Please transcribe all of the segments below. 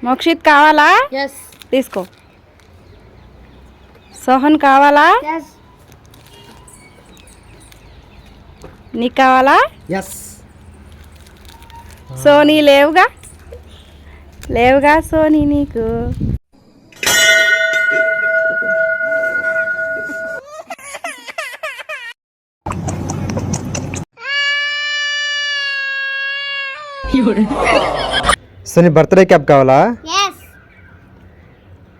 మోక్షిత్ కావాలా? ఎస్. తీసుకో. సోహన్ కావాలా? ఎస్. నీకు కావాలా? ఎస్. సోనీ లేవుగా సోనీ నీకు. సోనీ బర్త్డే క్యాప్ కావాలా? ఎస్.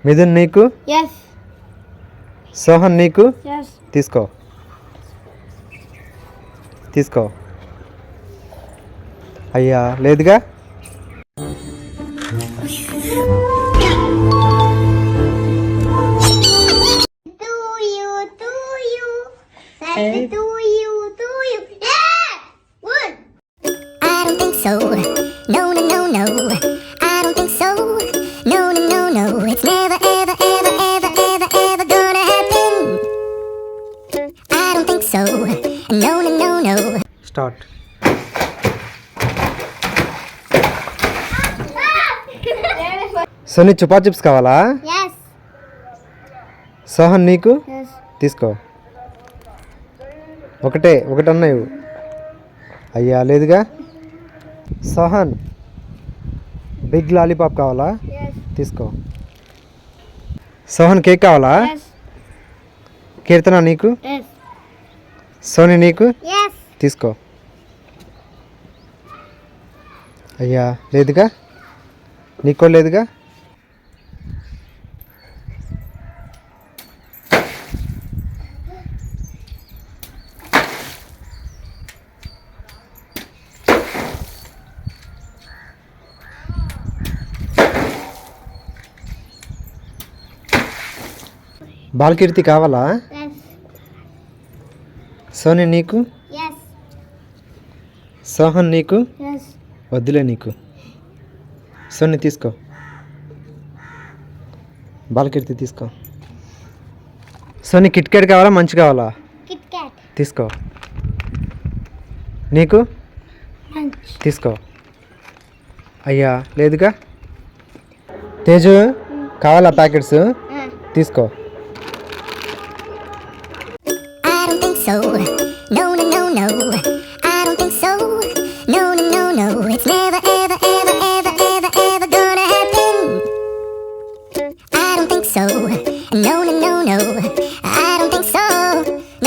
మిథున్ నీకు. ఎస్. సోహన్ నీకు. ఎస్. తీసుకో. అయ్యా లేదుగా. So, no, no, no, no, I don't think so. No, no, no, no, it's never, ever, ever, ever, ever, ever gonna happen. I don't think so. No, no, no, no. Start. Soni Chupa chips కావాలా? Yes. Sohan నీకు. Yes. తీసుకో. ఒకటి అన్నాయి. అయ్యా లేదుగా. Sohan big lollipop కావాలా? Yes. తీసుకో. Sohan cake కావాలా? ఎస్. కీర్తన నీకు. ఎస్. సోనీ నీకు. ఎస్. తీసుకో. అయ్యా లేదుగా. నీకో లేదుగా. బాలకీర్తి కావాలా? ఎస్. సోనీ నీకు. ఎస్. సోహన్ నీకు. ఎస్. వద్దులే నీకు. సోనీ తీసుకో. బాలకీర్తి తీసుకో. సోనీ కిట్ క్యాట్ కావాలా? మంచి కావాలా? Kit Kat. తీసుకో. నీకు. మంచ్. తీసుకో. అయ్యా లేదుగా. తేజు కావాలా ప్యాకెట్స్? తీసుకో. I don't think so. No, no, no, no, I don't think so. No, no, no, no, it's never, ever, ever, ever, ever, ever gonna happen. I don't think so. No, no, no, no, I don't think so.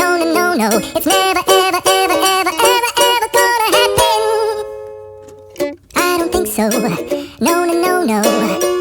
No, no, no, no, it's never, ever, ever, ever, ever, ever gonna happen. I don't think so. No, no, no, no.